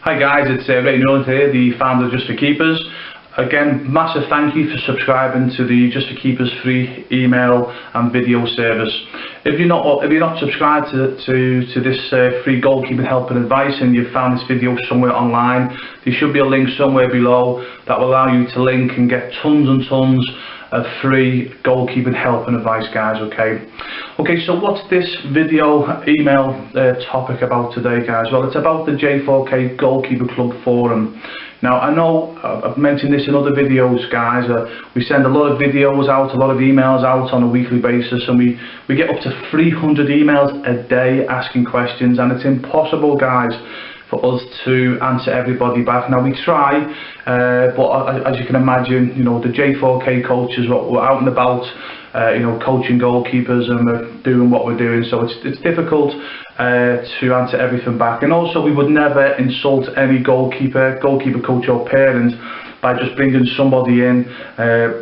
Hi guys, it's Ray Newland here, the founder of J4Keepers. Again, massive thank you for subscribing to the J4Keepers free email and video service. If you're not subscribed to this free goalkeeping help and advice and you've found this video somewhere online, there should be a link somewhere below that will allow you to link and get tons and tons of free goalkeeping help and advice, guys. Okay, so what's this video email topic about today, guys? Well, it's about the J4K Goalkeeper Club forum. Now, I know I've mentioned this in other videos, guys. We send a lot of videos out, a lot of emails out on a weekly basis, and we get up to 300 emails a day asking questions, and it's impossible, guys, for us to answer everybody back. Now we try, but as you can imagine, you know, the J4K coaches, we're out and about, you know, coaching goalkeepers, and we're doing what we're doing, so it's difficult to answer everything back. And also, we would never insult any goalkeeper coach or parent by just bringing somebody in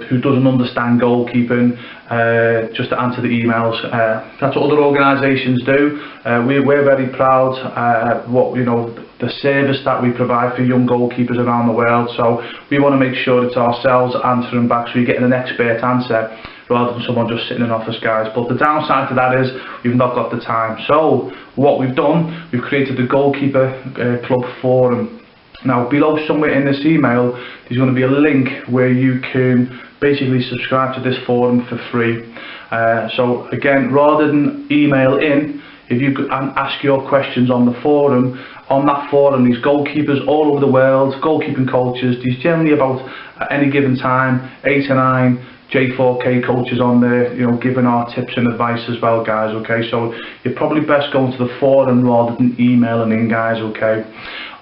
who doesn't understand goalkeeping just to answer the emails. That's what other organisations do. We're very proud the service that we provide for young goalkeepers around the world. So we want to make sure it's ourselves answering back, so you're getting an expert answer rather than someone just sitting in office, guys. But the downside to that is we've not got the time. So what we've done, we've created the Goalkeeper Club forum. Now, below somewhere in this email, there's going to be a link where you can basically subscribe to this forum for free. So again, rather than email in, if you could ask your questions on the forum, on that forum, there's goalkeepers all over the world, goalkeeping coaches. There's generally about, at any given time, 8 or 9 J4K coaches on there, you know, giving our tips and advice as well, guys. Okay, so you're probably best going to the forum rather than emailing in, guys. Okay.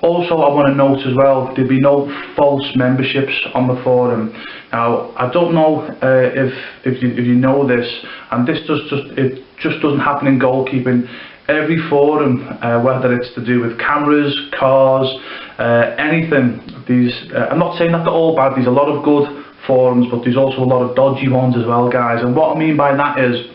Also, I want to note as well, there'll be no false memberships on the forum. Now, I don't know if you know this, and this just doesn't happen in goalkeeping. Every forum, whether it's to do with cameras, cars, anything, I'm not saying that they're all bad. There's a lot of good forums, but there's also a lot of dodgy ones as well, guys. And what I mean by that is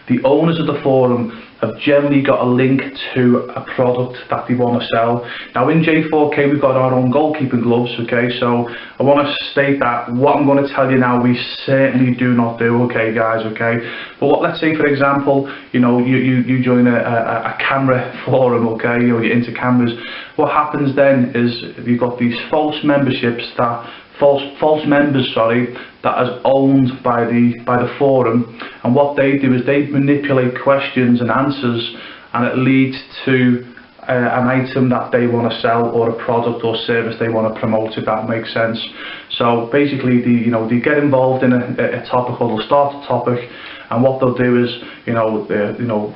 the owners of the forum have generally got a link to a product that they want to sell. Now, in J4K, we've got our own goalkeeping gloves. Okay, so I want to state that what I'm going to tell you now, we certainly do not do. Okay, guys. Okay, but let's say, for example, you know, you join a camera forum. Okay, you know, you're into cameras. What happens then is you've got these false memberships false members, that is owned by the forum, and what they do is they manipulate questions and answers, and it leads to an item that they want to sell, or a product or service they want to promote, if that makes sense. So basically, they get involved in a topic, or they'll start a topic, and what they'll do is,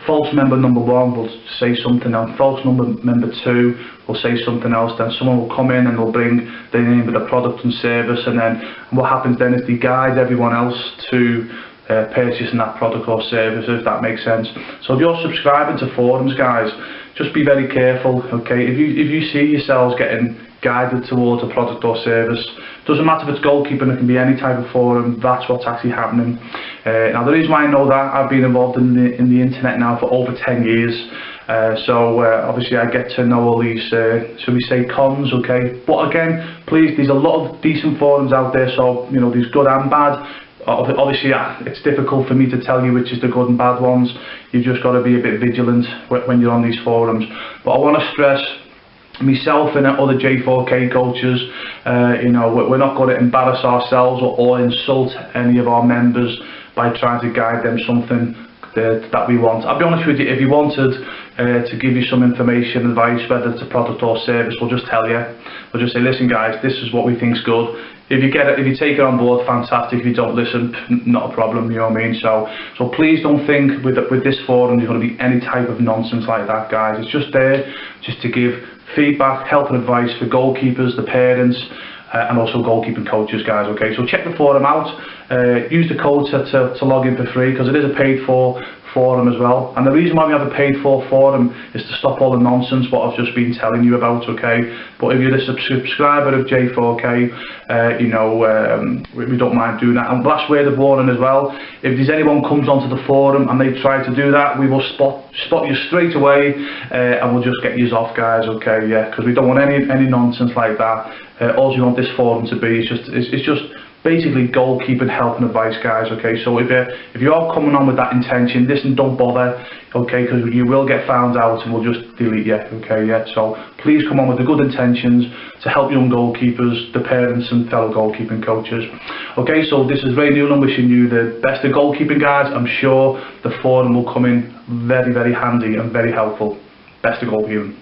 false member number 1 will say something, and false member 2 will say something else. Then someone will come in and they'll bring the name of the product and service, and then what happens then is they guide everyone else to purchasing that product or service, if that makes sense. So if you're subscribing to forums, guys, just be very careful. Okay, if you see yourselves getting guided towards a product or service, doesn't matter if it's goalkeeping, it can be any type of forum, that's what's actually happening. Now, the reason why I know that, I've been involved in the internet now for over 10 years, so obviously I get to know all these, shall we say, cons. Okay, but again, please, there's a lot of decent forums out there, so you know, there's good and bad. Obviously, it's difficult for me to tell you which is the good and bad ones. You've just got to be a bit vigilant when you're on these forums. But I want to stress, myself and other J4K coaches, we're not going to embarrass ourselves or insult any of our members by trying to guide them something that we want. I'll be honest with you, if you wanted to give you some information, advice, whether it's a product or service, we'll just tell you. We'll just say, listen guys, this is what we think's good. If you get it, if you take it on board, fantastic. If you don't listen, not a problem, you know what I mean? So please don't think with this forum there's going to be any type of nonsense like that, guys. It's just there just to give feedback, help and advice for goalkeepers, the parents, and also goalkeeping coaches, guys. Okay, so check the forum out. Use the code to log in for free, because it is a paid for forum as well. And the reason why we have a paid for forum is to stop all the nonsense what I've just been telling you about, okay? But if you're a subscriber of J4K, you know, we don't mind doing that. And that's where the warning as well. If there's anyone comes onto the forum and they try to do that, we will spot you straight away, and we'll just get you off, guys, okay? Yeah, because we don't want any nonsense like that. All we want this forum to be is just basically goalkeeping help and advice, guys, okay? So if you are coming on with that intention, listen, don't bother, okay, because you will get found out and we'll just delete you, okay? Yeah, so please come on with the good intentions to help young goalkeepers, the parents and fellow goalkeeping coaches. Okay, so this is Ray Newland wishing you the best of goalkeeping, guys. I'm sure the forum will come in very, very handy and very helpful. Best of goalkeeping.